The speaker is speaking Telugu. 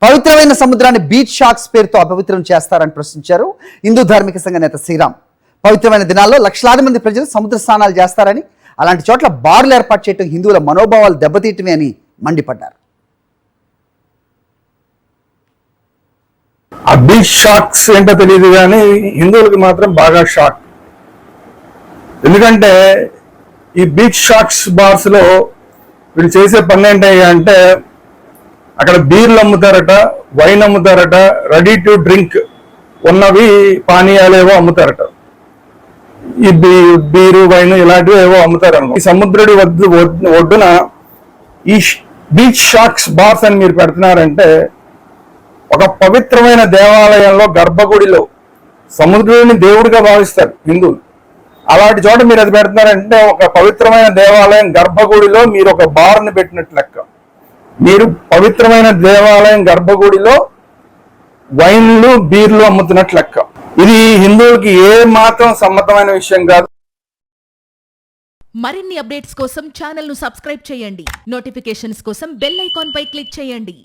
పవిత్రమైన సముద్రాన్ని బీచ్ షాక్స్ పేరుతో అపవిత్రం చేస్తారని ప్రశ్నించారు హిందూ ధార్మిక సంఘ నేత శ్రీరామ్. పవిత్రమైన దినాల్లో లక్షలాది మంది ప్రజలు సముద్ర స్నానాలు చేస్తారని, అలాంటి చోట్ల బార్లు ఏర్పాటు చేయడం హిందువుల మనోభావాలు దెబ్బతీయటమే అని మండిపడ్డారు. ఆ బీచ్ షాక్స్ ఏంటో తెలియదు కానీ హిందువులకి మాత్రం బాగా షాక్. ఎందుకంటే ఈ బీచ్ షాక్స్ బార్స్ లో వీళ్ళు చేసే పని ఏంటంటే అక్కడ బీర్లు అమ్ముతారట, వైన్ అమ్ముతారట, రెడీ టు డ్రింక్ ఉన్నవి పానీయాలు ఏవో అమ్ముతారట. ఈ బీరు వైన్ ఇలాంటివి ఏవో అమ్ముతారు. ఈ సముద్రుడి ఒడ్డున ఈ బీచ్ షాక్స్ బార్స్ అని మీరు పెడుతున్నారంటే ఒక పవిత్రమైన దేవాలయంలో గర్భగుడిలో సముద్రుడిని దేవుడిగా భావిస్తారు హిందువులు. అలాంటి చోట మీరు అది పెడుతున్నారంటే ఒక పవిత్రమైన దేవాలయం గర్భగుడిలో మీరు ఒక బార్ని పెట్టినట్లు లెక్క. మీరు పవిత్రమైన దేవాలయం గర్భగుడిలో వైన్లు బీర్లు అమ్ముతున్నట్లు లెక్క. ఇది హిందువులకి ఏ మాత్రం సమ్మతమైన విషయం కాదు. మరిన్ని అప్డేట్స్ కోసం ఛానల్ ను సబ్స్క్రైబ్ చేయండి. నోటిఫికేషన్స్ కోసం బెల్ ఐకాన్ పై క్లిక్ చేయండి.